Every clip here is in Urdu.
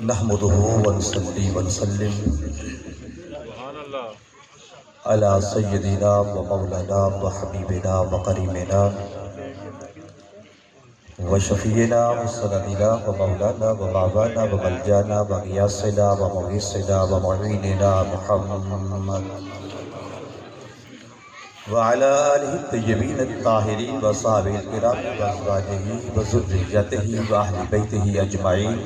نحمده ونصلي ونسلم على سيدنا ومولانا وحبيبنا وكريمنا وشفيعنا وسندنا ومولانا ومعوانا وملجانا وغياثنا ومغيثنا ومعيننا محمد وعلى آله الطيبين الطاهرين وصحابه الكرام وأزواجه وذريته وأهل بيته أجمعين.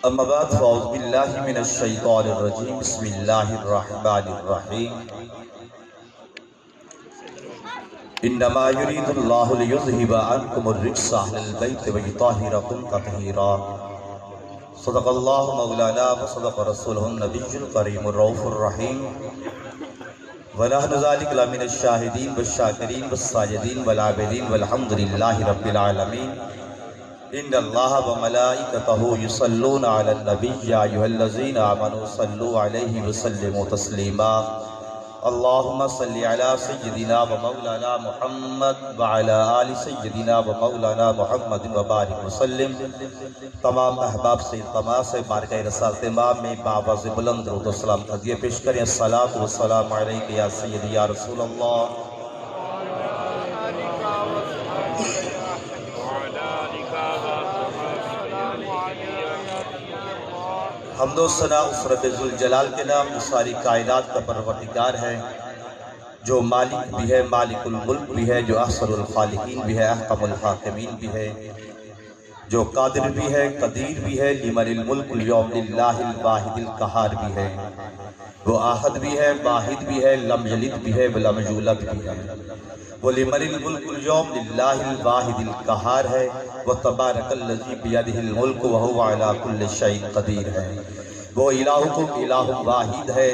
أما بعد فأعوذ بالله من الشيطان الرجيم. بسم الله الرحمن الرحيم. إنما يريد الله ليذهب عنكم الرجس أهل البيت ويطهركم تطهيرا. صدق الله مولانا وصدق رسوله النبي الكريم الرؤوف الرحيم. ونحن ذلك لمن الشاهدين والشاكرين والساجدين والعابدين والحمد لله رب العالمين. إن الله وملائكته يصلون على النبي يا أيها الذين آمنوا صلوا عليه وسلموا تسليما. اللهم صل على سيدنا ومولانا محمد وعلى آل سيدنا ومولانا محمد وبارك وسلم. تمام احباب سے التماس ہے بارگاہ رسالت امام میں بآواز بلند درود و سلام ہدیہ پیش کریں. الصلاۃ والسلام علیک یا سیدی یا رسول اللہ. حمد و ثنا اس رب ذوالجلال کے نام جو ساری کائنات کا پروردگار ہے، جو مالک بھی ہے، مالک الملک بھی ہے، جو احسن الخالقین بھی ہے، احکم الحاکمین بھی ہے، جو قادر بھی ہے، قدیر بھی ہے. لمن الملک اليوم للہ الواحد القہار بھی ہے. وہ احد بھی ہے، واحد بھی ہے، لم یلد بھی ہے ولم یولد بھی ہے. وہ لمن الملک اليوم للہ الواحد القہار ہے. وہ تبارک الذی بیدہ الملک وہو علی کل شیء قدیر ہے. وہ الہکم الہ واحد ہے.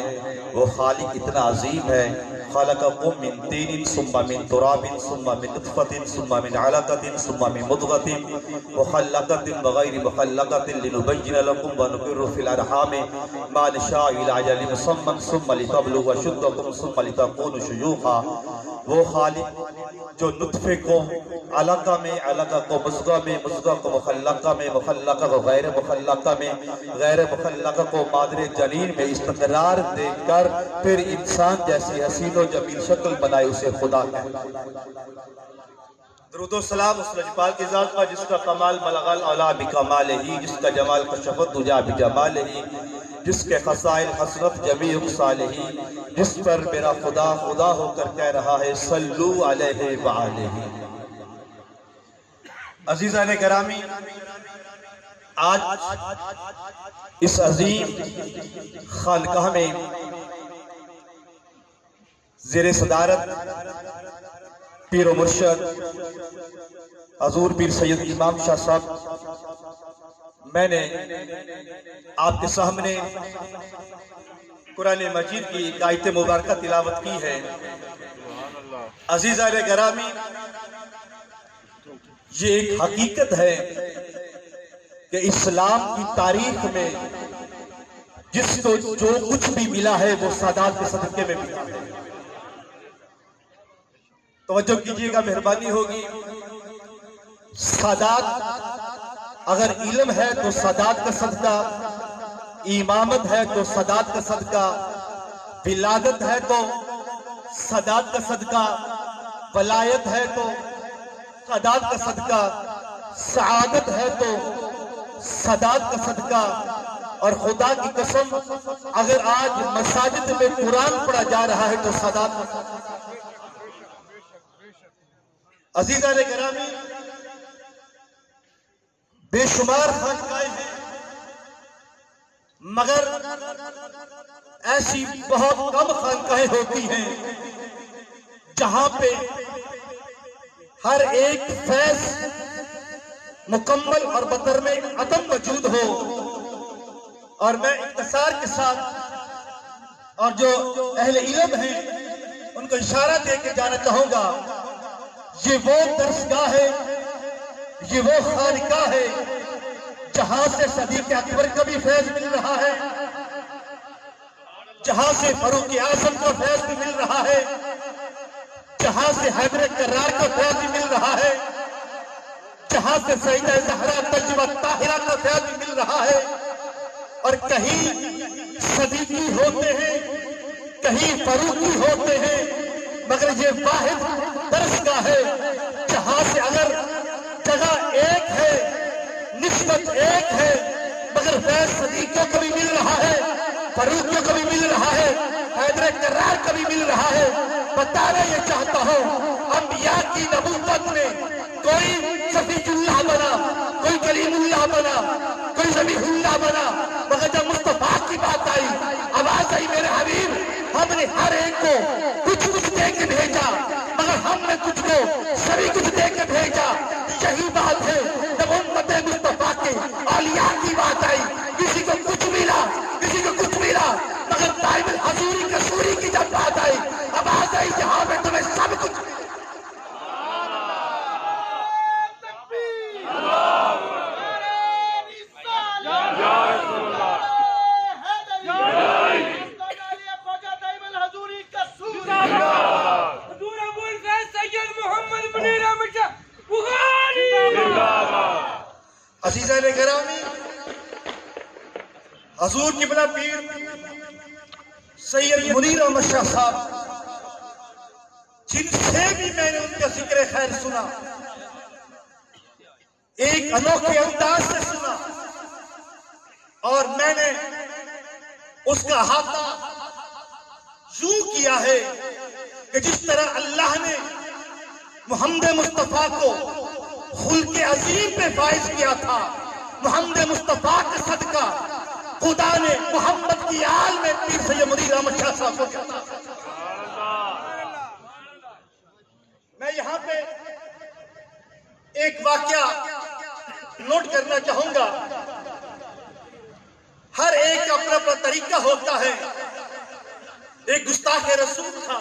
وہ خالق اتنا عظیم ہے. خلقکم من طین ثم من تراب ثم من نطفۃ ثم من علقۃ ثم من مضغۃ مخلقۃ وغیر مخلقۃ لنبین لکم ونقر فی الارحام ما نشاء الی اجل مسمى ثم لتبلغوا اشدکم ثم لتکونوا شیوخا. وہ خالق جو نطفے کو علقہ میں، علقہ کو مضغہ میں، مضغہ کو مخلقہ میں، مخلقہ کو غیر مخلقہ میں، غیر مخلقہ کو مادر جنین میں استقرار دے کر پھر انسان جیسی حسین و جمیل شکل بنائے اسے خدا کہتا ہے. درود و سلام اس لجپال کی ذات پر جس کا کمال بلغ العلا بکمالہ، جس کا جمال کشفت دجا بجمالہ، جس کے خصائل حسرت جمیع خصالہ، جس پر میرا خدا خدا ہو کر کہہ رہا ہے صلو علیہ وآلہ. عزیزان گرامی، آج اس عظیم خانقاہ میں زیر صدارت پیر و مرشد حضور پیر سید امام شاہ صاحب میں نے آپ کے سامنے قرآن مجید کی ایک آیت مبارکہ تلاوت کی ہے. عزیزان گرامی، یہ ایک حقیقت ہے کہ اسلام کی تاریخ میں جس کو جو کچھ بھی ملا ہے وہ سادات کے صدقے میں ملا ہے. توجہ کیجئے گا، مہربانی ہوگی. سادات اگر علم ہے تو سادات کا صدقہ، امامت ہے تو سادات کا صدقہ، ولادت ہے تو سادات کا صدقہ، ولایت ہے تو سادات کا صدقہ، سعادت ہے تو سادات کا صدقہ. اور خدا کی قسم اگر آج مساجد میں قرآن پڑھا جا رہا ہے تو سادات کا صدقہ. عزیزان گرامی، بے شمار خانقاہیں ہیں، مگر ایسی بہت کم خانقاہیں ہوتی ہیں جہاں پہ ہر ایک فیض مکمل اور بطر میں عدم موجود ہو. اور میں اختصار کے ساتھ اور جو اہل علم ہیں ان کو اشارہ دے کے جانا چاہوں گا. یہ وہ درسگاہ ہے، یہ وہ خانقاہ ہے جہاں سے صدیق اکبر کا بھی فیض مل رہا ہے، جہاں سے فاروق اعظم کا فیض بھی مل رہا ہے، جہاں سے حیدر کرار کا فیض بھی مل رہا ہے، جہاں جہاں سے سیدہ زہرا طیبہ طاہرہ کا فیض بھی مل رہا ہے، اور کہیں صدیقی ہوتے ہیں، کہیں فاروقی ہوتے ہیں، مگر یہ واحد درسگاہ ہے جہاں سے اگر جگہ ایک ہے، نسبت ایک ہے، مگر فیض صدیقوں کو بھی مل رہا ہے، فاروقیوں کو بھی مل رہا ہے، حیدر کرار کو بھی مل رہا ہے۔ بتانا یہ چاہتا ہوں، انبیاء کی نبوت میں کوئی صفی اللہ بنا، کوئی کلیم اللہ بنا، کوئی ذبیح اللہ بنا، مگر جب مصطفیٰ کی بات آئی، آواز آئی میرے حبیب، ہم نے ہر ایک کو کچھ دے کے بھیجا، مگر ہم نے تجھ کو سبھی کچھ دے کے بھیجا۔ یہی بات ہے جب امت مصطفیٰ کے اولیاء کی بات آئی، کسی کو کچھ ملا، کسی کو کچھ ملا، مگر دائم الحضوری کسوری کی جب بات آئی، آواز آئی جہاں میں تمہیں سب کچھ۔ عزیزان گرامی، حضور قبلہ پیر سید منیر احمد شاہ صاحب، جن سے بھی میں نے ان کا ذکر خیر سنا، ایک انوکھے انداز سے سنا، اور میں نے اس کا احاطہ یوں کیا ہے کہ جس طرح اللہ نے محمد مصطفیٰ کو خلق عظیم پہ فائز کیا تھا، محمد مصطفیٰ کا صدقہ خدا نے محمد کی آل میں پیر سید منیر احمد شاہ صاحب کو کیا تھا۔ میں یہاں پہ ایک واقعہ نوٹ کرنا چاہوں گا۔ ہر ایک کا اپنا اپنا طریقہ ہوتا ہے۔ ایک گستاخ رسول تھا،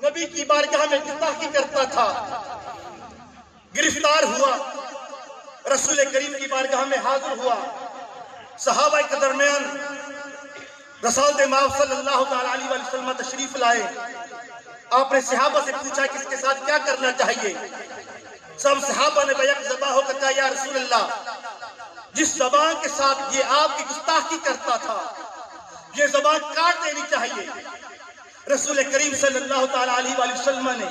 نبی کی بارگاہ میں گستاخی کرتا تھا، گرفتار ہوا، رسول کریم کی بارگاہ میں حاضر ہوا، صحابہ کے درمیان رسول مآب صلی اللہ علیہ وسلم تشریف لائے۔ آپ نے صحابہ سے پوچھا کہ اس کے ساتھ کیا کرنا چاہیے؟ سب صحابہ نے بیک زباں ہو کر کہا یا رسول اللہ، جس زبان کے ساتھ یہ آپ کی گستاخی کرتا تھا، یہ زبان کاٹ دینی چاہیے۔ رسول کریم صلی اللہ علیہ وسلم نے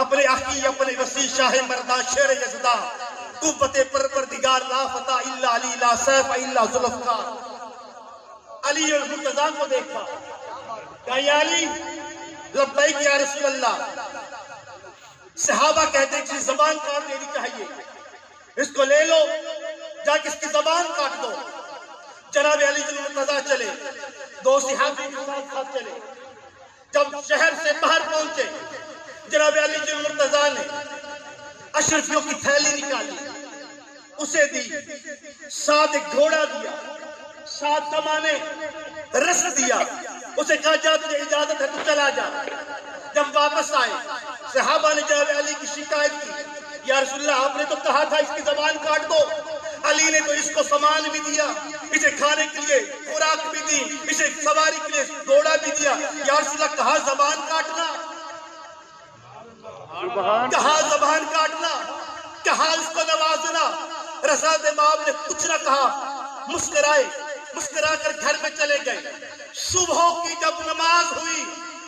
اپنے آقی، اپنے وسیع شاہ مردان شیر یزداں، قوت پروردگار لا فتح الا علی لا سیف الا ذوالفقار، علی المرتضیٰ کو دیکھا، کہا یا علی لبیک یا رسول اللہ۔ صحابہ کہتے ہیں کہ زبان کاٹ دینی چاہیے، اس کو لے لو، جا کے اس کی زبان کاٹ دو۔ جناب علی المرتضیٰ چلے، دو صحابی کے ساتھ چلے۔ جب شہر سے باہر پہنچے، جناب علی المرتضیٰ نے اشرفیوں کی تھیلی نکالی، اسے دی، ساتھ ایک گھوڑا دیا، ساتھ سامانے رس دیا، اسے کہا جا تجھے اجازت ہے تو چلا جا۔ جب واپس آئے، صحابہ نے جناب علی کی شکایت کی، یا رسول اللہ آپ نے تو کہا تھا اس کی زبان کاٹ دو۔ علی نے تو اس کو سامان بھی دیا، اسے کھانے کے لیے خوراک بھی دی، اسے سواری کے لیے گھوڑا بھی دیا، یا رسول اللہ کہا زبان کاٹنا، کہا زبان کاٹنا، کہا اس کو نوازنا۔ رسول مآب نے کچھ نہ کہا، مسکرائے، مسکرا کر گھر میں چلے گئے۔ صبح کی جب نماز ہوئی،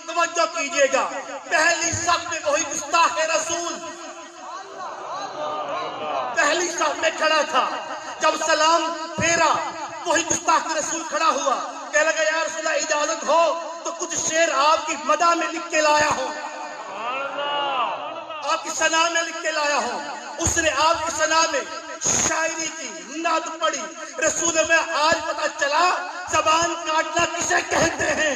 توجہ کیجئے گا، پہلی صف میں وہی گستاخ رسول پہلی صف میں کھڑا تھا۔ جب سلام پھیرا، وہی گستاخ رسول کھڑا ہوا، کہنے لگا یا رسول اللہ اجازت ہو تو کچھ شعر آپ کی مدح میں لکھ کے لایا ہوں، آپ کی ثنا میں لکھ کے لایا ہوں۔ اس نے آپ کی ثنا میں شاعری کی نعت پڑھی۔ رسول میں آج پتہ چلا زبان کاٹنا کسے کہتے ہیں۔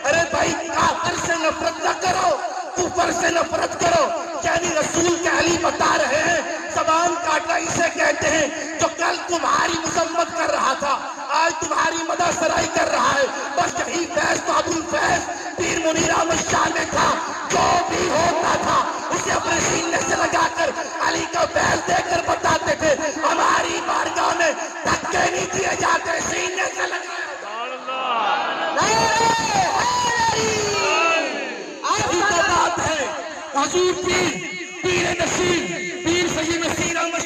ارے بھائی کافر سے نفرت نہ کرو، کفر سے نفرت کرو، یعنی رسول کے علی بتا رہے ہیں زبان کاٹنا اسے کہتے ہیں جو کل تمہاری مذمت کر رہا تھا، آج تمہاری مدح سرائی کر رہا ہے۔ بس یہی فیض تو ابوالفیض پیر منیر احمد شاہ میں تھا، جو بھی ہوتا تھا اسے اپنے سینے سے لگا کر علی کا فیض دے کر بتاتے تھے ہماری بارگاہ میں دھکے نہیں دیے جاتے، سینے سے لگا۔ حضور پیر نصیر، پیر سید نصیر احمد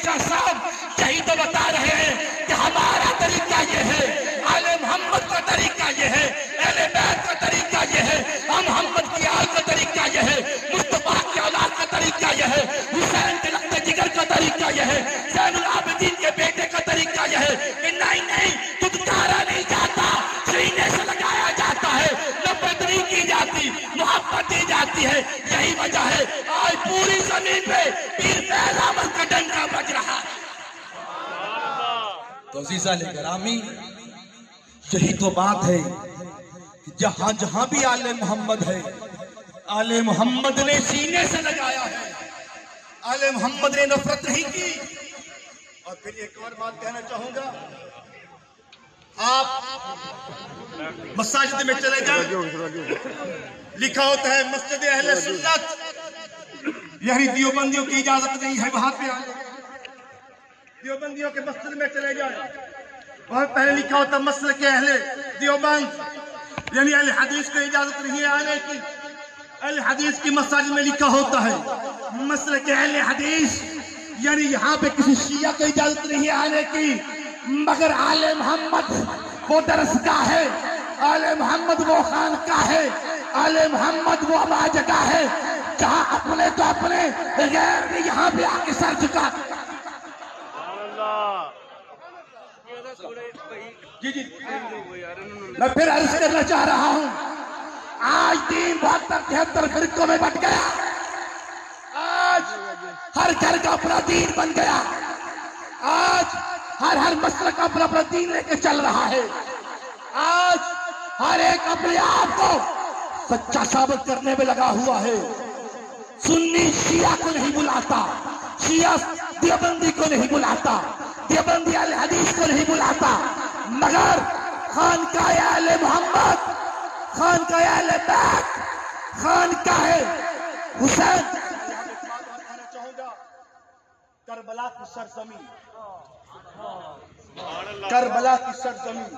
زمین پہ پیر فیض احمد کا ڈنکا بج رہا ہے۔ تو عزیزان گرامی، یہی تو بات ہے کہ جہاں جہاں بھی آل محمد ہے، آل محمد نے سینے سے لگایا ہے، آل محمد نے نفرت نہیں کی۔ اور پھر ایک اور بات کہنا چاہوں گا، آپ مساجد میں چلے جائیں، لکھا ہوتا ہے مسجد اہل سنت، یعنی دیوبندیوں کی اجازت نہیں ہے وہاں پہ آنے۔ دیوبندیوں کے مسجد میں چلے جائیں، وہاں پہلے لکھا ہوتا ہے مسلک اہل دیوبند، یعنی اہل حدیث کو اجازت نہیں ہے آنے کی۔ اہل حدیث کی مساجد میں لکھا ہوتا ہے مسلک اہل حدیث، یعنی یہاں پہ کسی شیعہ کو اجازت نہیں ہے آنے کی۔ مگر آل محمد وہ درسگاہ ہے، آل محمد وہ خانقاہ ہے، آل محمد وہ ابا جگہ ہے جہاں اپنے تو اپنے غیر نے یہاں پہ آ کے سر جھکا۔ جی میں پھر عرض کرنا چاہ رہا ہوں، آج دین 72-73 فرقوں میں بٹ گیا، آج ہر گھر کا اپنا دین بن گیا، آج ہر مسلک اپنا اپنا دین لے کے چل رہا ہے، آج ہر ایک اپنے آپ کو سچا ثابت کرنے میں لگا ہوا ہے۔ سنی شیعہ کو نہیں بلاتا، شیعہ دیوبندی کو نہیں بلاتا، دیوبندی اہل حدیث کو نہیں بلاتا، مگر خانقاہ اہل محمد، خانقاہ اہل بیت، خانقاہ حسین۔ کربلا کی سرزمین، کربلا کی سرزمین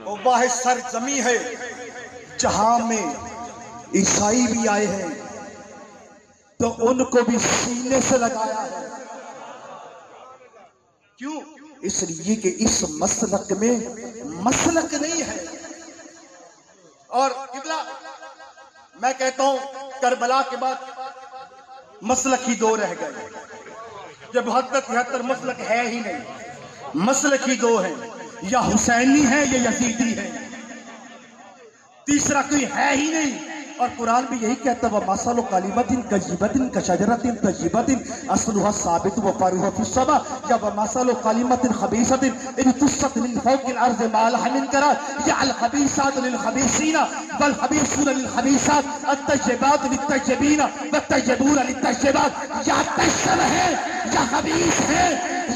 وہ واحد سرزمین ہے جہاں میں عیسائی بھی آئے ہیں تو ان کو بھی سینے سے لگایا ہے۔ کیوں؟ اس لیے کہ اس مسلک میں مسلک نہیں ہے۔ اور قبلہ میں کہتا ہوں کربلا کے بعد مسلک ہی دو رہ گئے، جب 72-73 مسلک ہے ہی نہیں، مسلک ہی دو ہیں، یا حسینی ہے یا یزیدی ہے، تیسرا کوئی ہے ہی نہیں۔ اور قرآن بھی یہی کہتا ہے وَمَثَلُ كَلِمَةٍ كَطِيبَةٍ كَشَجَرَةٍ طَيِّبَةٍ أَصْلُهَا ثَابِتٌ وَفَرْعُهَا فِي السَّمَاءِ، یا وَمَثَلُ كَلِمَةٍ خَبِيثَةٍ اجْتُثَّتْ مِنْ فَوْقِ الْأَرْضِ مَا لَهَا مِنْ قَرَارٍ يَا الْخَبِيثَاتُ لِلْخَبِيثِينَ وَالْخَبِيثُونَ لِلْخَبِيثَاتِ الطَّيِّبَاتُ لِلطَّيِّبِينَ وَالطَّيِّبُونَ لِلطَّيِّبَاتِ۔ یا طیب ہے یا خبیث ہے،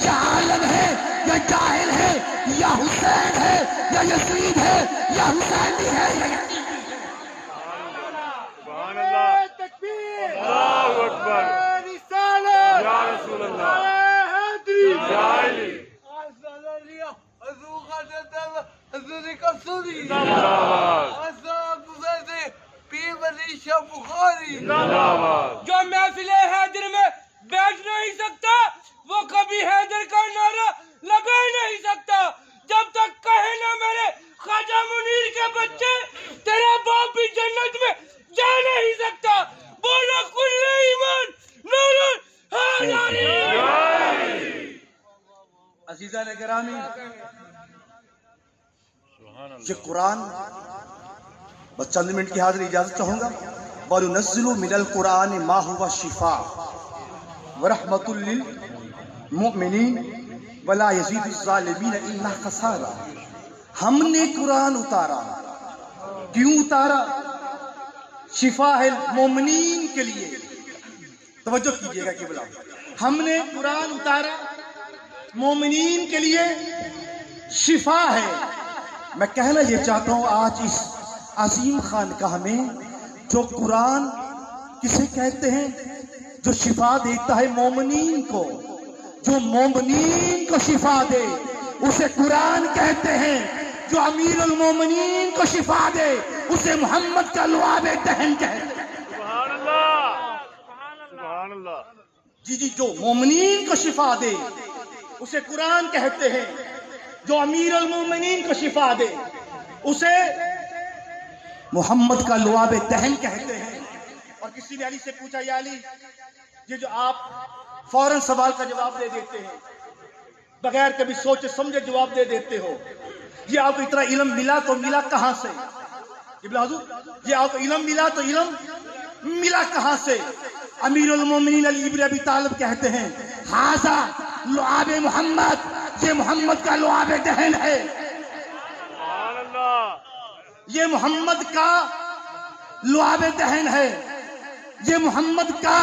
یا عالم ہے یا جاہل ہے، یا حسین ہے یا یزید ہے، یا حسینی ہے یا یزید۔ اللہ اکبر یا رسول اللہ یا علی جو محفل حیدر میں بیٹھ نہیں سکتا وہ کبھی حیدر کا نعرہ لگا نہیں سکتا جب تک کہے نہ میرے خواجہ منیر کے بچے تیرا باپ بھی جنت میں جا نہیں سکتا۔ بولو کل ایمان نور حیدری۔ عزیزان گرامی، یہ قرآن بس چند منٹ کی حاضر اجازت چاہوں گا۔ وَنُنَزِّلُ مِنَ الْقُرْآنِ مَا هُوَ شِفَاءٌ وَرَحْمَةٌ لِّلْمُؤْمِنِينَ وَلَا يَزِيدُ الظَّالِمِينَ إِلَّا خَسَارًا۔ ہم نے قرآن اتارا، کیوں اتارا؟ شفا ہے مومنین کے لیے۔ توجہ کیجئے گا قبلہ، ہم نے قرآن اتارا مومنین کے لیے، شفا ہے۔ میں کہنا یہ چاہتا ہوں آج اس عظیم خانقاہ میں جو قرآن کسے کہتے ہیں؟ جو شفا دیتا ہے مومنین کو، جو مومنین کو شفا دے اسے قرآن کہتے ہیں، جو امیر المومنین کو شفا دے اسے محمد کا لعاب دہن کہتے ہیں۔ سبحان اللہ سبحان اللہ۔ جی جو مومنین کو شفا دے اسے قرآن کہتے ہیں، جو امیر المومنین کو شفا دے اسے محمد کا لعاب دہن کہتے ہیں۔ اور کسی نے علی سے پوچھا یا علی، یہ جو آپ فوراً سوال کا جواب دے دیتے ہیں، بغیر کبھی سوچے سمجھے جواب دے دیتے ہو، یہ آپ کو اتنا علم ملا تو ملا کہاں سے؟ یہ آپ کو علم ملا تو علم ملا کہاں سے؟ امیر المومنین علی ابن ابی طالب کہتے ہیں ہاذا لعاب محمد، یہ محمد کا لعاب دہن ہے، سبحان اللہ، یہ محمد کا لعاب دہن ہے، یہ محمد کا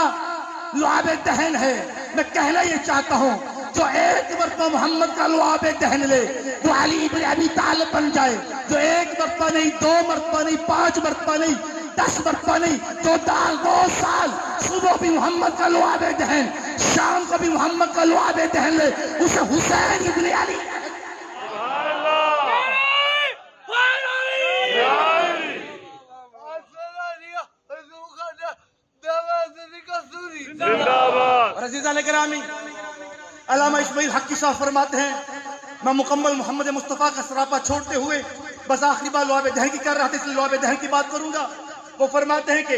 لعاب دہن ہے۔ میں کہنا یہ چاہتا ہوں جو ایک مرتبہ محمد کا لعاب دہن لے وہ علی ابن ابی طالب بن جائے، جو ایک مرتبہ نہیں، 2 مرتبہ نہیں، 5 مرتبہ نہیں، 10 مرتبہ نہیں، جو 2 سال صبح بھی محمد کا لعاب دہن، شام کو بھی محمد کا لعاب دہن لے، اسے حسین ابن علی سبحان اللہ، زندہ باد۔ اور عزیزان گرامی، علامہ اسماعیل حقی صاحب فرماتے ہیں میں مکمل محمد مصطفیٰ کا سراپا چھوڑتے ہوئے بس آخری بار لعاب دہن کی کر رہا تھا، اس لیے لعاب دہن کی بات کروں گا۔ وہ فرماتے ہیں کہ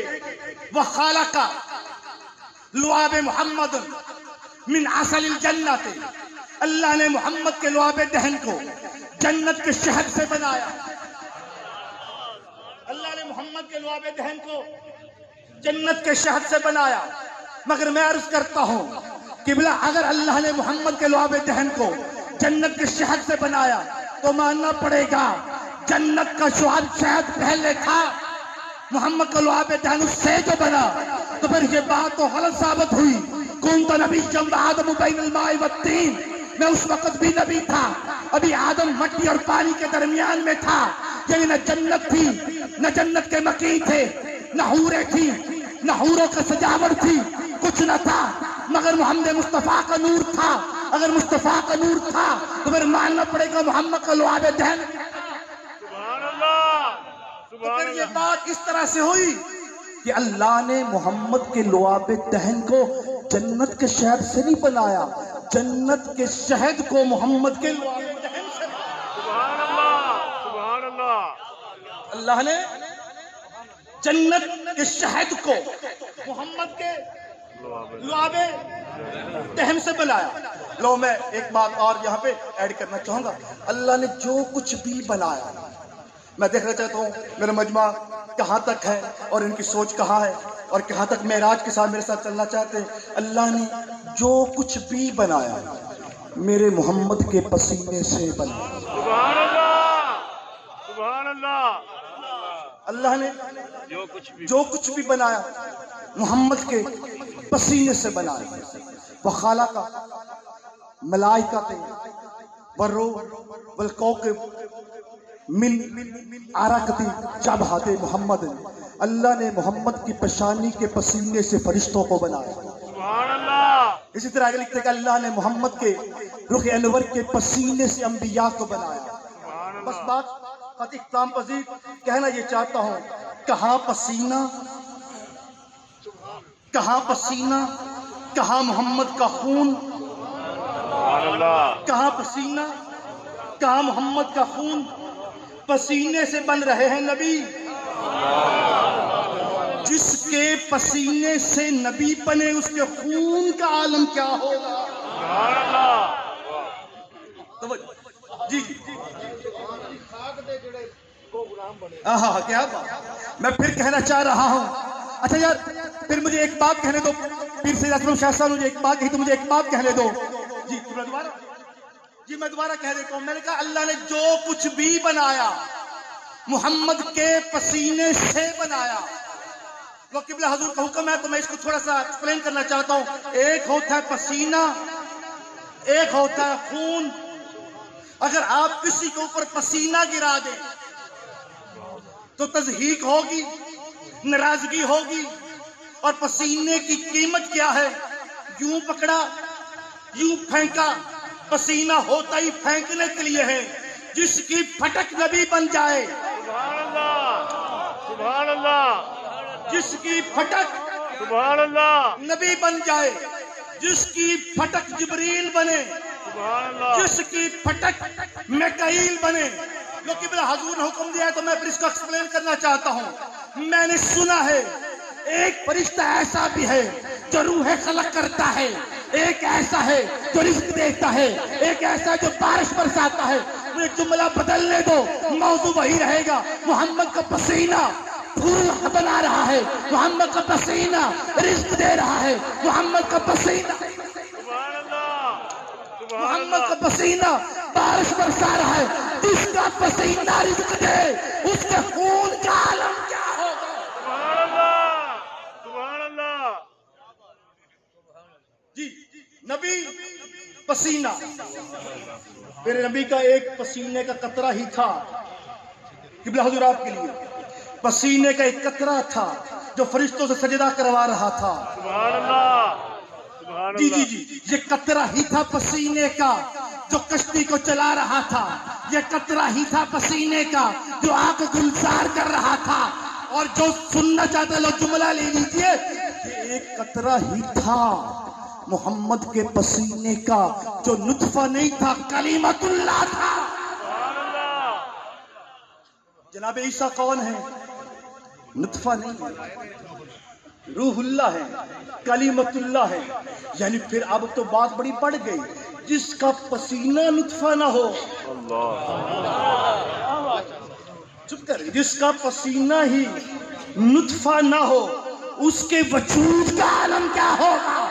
وَخَالَقَ لعاب محمد من عسل الجنت، اللہ نے محمد کے لعاب دہن کو جنت کے شہد سے بنایا، اللہ نے محمد کے لعاب دہن کو جنت کے شہد سے بنایا۔ مگر میں عرض کرتا ہوں قبلہ اگر اللہ نے محمد کے لعاب دہن کو جنت کے شہد سے بنایا تو ماننا پڑے گا جنت کا شہد پہلے تھا، محمد کا لعاب دہن اس سے جو بنا، تو پھر یہ بات تو غلط ثابت ہوئی۔ کنت نبیا وآدم بین الماء والطین، میں اس وقت بھی نبی تھا، ابھی آدم مٹی اور پانی کے درمیان میں تھا، یعنی نہ جنت تھی، نہ جنت کے مکین تھے، نہ حوریں تھی، نہ حوروں کا سجاوٹ تھی، کچھ نہ تھا، مگر محمد مصطفیٰ کا نور تھا۔ اگر مصطفیٰ کا نور تھا تو پھر ماننا پڑے گا محمد کا لعاب دہن۔ سبحان اللہ، تو سبحان پھر یہ اللہ، بات اس طرح سے ہوئی کہ اللہ نے محمد کے لعاب دہن کو جنت کے شہد سے نہیں بنایا، جنت کے شہد کو محمد کے لعاب دہن سے سبحان اللہ، سبحان اللہ، اللہ نے جنت کے شہد کو محمد کے لعاب دہن سے بنایا۔ لو میں ایک بات اور یہاں پہ ایڈ کرنا چاہوں گا، اللہ نے جو کچھ بھی بنایا، میں دیکھنا چاہتا ہوں میرا مجمع کہاں تک ہے اور ان کی سوچ کہاں ہے اور کہاں تک معراج کے ساتھ میرے ساتھ چلنا چاہتے ہیں۔ اللہ نے جو کچھ بھی بنایا میرے محمد کے پسینے سے بنایا۔ سبحان اللہ، سبحان اللہ، اللہ نے جو کچھ بھی بنایا محمد کے پسینے سے بنایا۔ وَخَالَقَ ملائکۃ وَالرُّوحَ وَالْكَوْكَبَ من عرقت جبہت محمد، اللہ نے محمد کی پیشانی کے پسینے سے فرشتوں کو بنایا۔ سبحان اللہ، اسی طرح آگے لکھتے کہ اللہ نے محمد کے رخ انور کے پسینے سے انبیاء کو بنایا۔ بس بات قطعی اختتام پذیر کہنا یہ چاہتا ہوں، کہاں پسینہ، کہاں پسینہ، کہاں محمد کا خون، سبحان اللہ، کہاں پسینہ، کہاں محمد کا خون، پسینے سے بن رہے ہیں نبی۔ جس کے پسینے سے نبی بنے اس کے خون کا عالم کیا ہوگا؟ سبحان اللہ، جی آہا کیا بات، میں پھر کہنا چاہ رہا ہوں۔ اچھا یار پھر مجھے ایک بات کہنے دو، پیر سید اسلم شاہ صاحب مجھے ایک بات کہی تو مجھے ایک بات کہنے دو۔ میں دوبارہ کہہ دیتا ہوں، میں نے کہا اللہ نے جو کچھ بھی بنایا محمد کے پسینے سے بنایا۔ وہ قبلہ حضور کا حکم ہے تو میں اس کو تھوڑا سا ایکسپلین کرنا چاہتا ہوں۔ ایک ہوتا ہے پسینہ، ایک ہوتا ہے خون۔ اگر آپ کسی کے اوپر پسینہ گرا دیں تو تضحیک ہوگی، ناراضگی ہوگی، اور پسینے کی قیمت کیا ہے؟ یوں پکڑا، یوں پھینکا، پسینہ ہوتا ہی پھینکنے کے لیے ہے۔ جس کی پھٹک نبی بن جائے، سبحان اللہ، سبحان اللہ، جس کی پھٹک سبحان اللہ، نبی بن جائے، جس کی پھٹک جبریل بنے، سبحان اللہ، جس کی پھٹک میکائیل بنے۔ جو قبلہ حضور نے حکم دیا ہے تو میں پھر اس کو ایکسپلین کرنا چاہتا ہوں۔ میں نے سنا ہے ایک فرشتہ ایسا بھی ہے جو روح خلق کرتا ہے، ایک ایسا ہے جو رزق دیتا ہے، ایک ایسا جو بارش برساتا ہے۔ مجھے جملہ بدلنے دو، موضوع وہی رہے گا۔ محمد کا پسینہ پھول بنا رہا ہے، محمد کا پسینہ رزق دے رہا ہے، محمد کا پسینہ سبحان اللہ سبحان محمد کا اللہ پسینہ بارش برسا رہا ہے۔ جس کا پسینہ رزق دے اس کے خون کا عالم کیا ہوگا؟ سبحان اللہ سبحان اللہ جی نبی پسینہ، میرے نبی کا ایک پسینے کا قطرہ ہی تھا قبلہ حضور آپ کے لیے، پسینے کا ایک قطرہ تھا جو فرشتوں سے سجدہ کروا رہا تھا۔ سبحان اللہ سبحان جی اللہ جی جی یہ قطرہ ہی تھا پسینے کا جو کشتی کو چلا رہا تھا، یہ قطرہ ہی تھا پسینے کا جو آگ گلزار کر رہا تھا۔ اور جو سننا چاہتے لوگ جملہ لے لیجئے، یہ ایک قطرہ ہی تھا محمد کے پسینے کا جو نطفہ نہیں تھا، کلیمت اللہ تھا۔ سبحان اللہ جناب عیسیٰ کون ہے؟ نطفہ نہیں ہے، روح اللہ ہے، کلیمت اللہ ہے۔ یعنی پھر اب تو بات بڑی بڑھ گئی، جس کا پسینہ نطفہ نہ ہو، چپ کر، جس کا پسینہ ہی نطفہ نہ ہو اس کے وجود کا عالم کیا ہوگا؟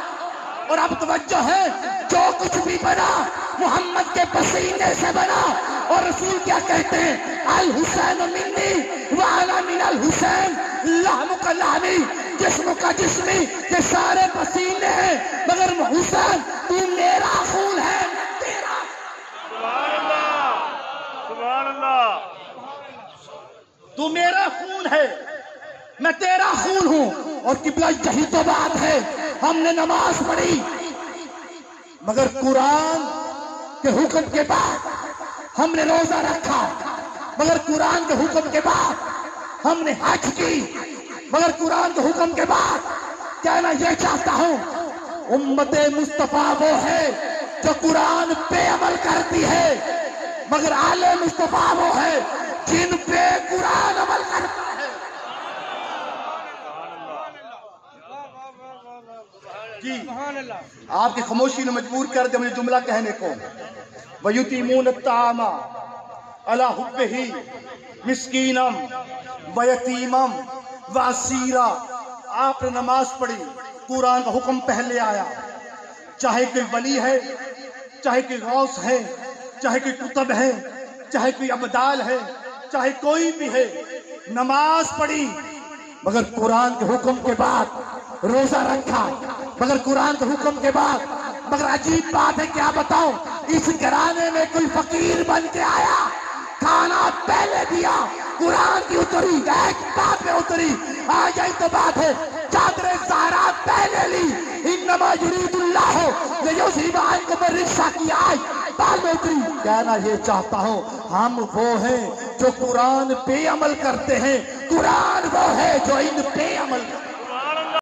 اور اب توجہ ہے، جو کچھ بھی بنا محمد کے پسینے سے بنا۔ اور رسول کیا کہتے ہیں؟ الحسین منی وانا من الحسین، لحم کا لحمی، جسم کا جسمی، یہ سارے پسینے ہیں، مگر حسین تو میرا خون ہے تیرا۔ سبحان اللہ سبحان اللہ تو میرا خون ہے میں تیرا خون ہوں۔ اور قبلہ یہی تو بات ہے، ہم نے نماز پڑھی مگر قرآن کے حکم کے بعد، ہم نے روزہ رکھا مگر قرآن کے حکم کے بعد، ہم نے حج کی مگر قرآن کے حکم کے بعد۔ کہنا یہ چاہتا ہوں، امت مصطفیٰ وہ ہے جو قرآن پہ عمل کرتی ہے، مگر آل مصطفیٰ وہ ہے جن پہ قرآن عمل کرتا ہے۔ جی آپ کی خاموشی نے مجبور کر دیا مجھے جملہ کہنے کو۔ وَيُطِعِمُونَ الطَّعَامَ عَلَىٰ حُبِّهِ مِسْكِينًا وَيَتِيمًا وَأَسِيرًا۔ آپ نے نماز پڑھی، قرآن کا حکم پہلے آیا، چاہے کوئی ولی ہے، چاہے کوئی غوث ہے، چاہے کوئی قطب ہے، چاہے کوئی ابدال ہے، چاہے کوئی بھی ہے، نماز پڑھی مگر قرآن کے حکم کے بعد، روزہ رکھا مگر قرآن کے حکم کے بعد۔ مگر عجیب بات ہے، کیا بتاؤں، اس گھرانے میں کوئی فقیر بن کے آیا، کھانا پہلے دیا، قرآن کی اتری، ایک بات میں اتری، آج یہی تو بات ہے، چادر زہرا پہلے لی، انما یرید اللہ لیذھب عنکم الرجس کی آج بعد میں اتری۔ کہنا یہ چاہتا ہوں، ہم وہ ہیں جو قرآن پہ عمل کرتے ہیں، قرآن وہ ہے جو ان پہ عمل کرتے ہیں۔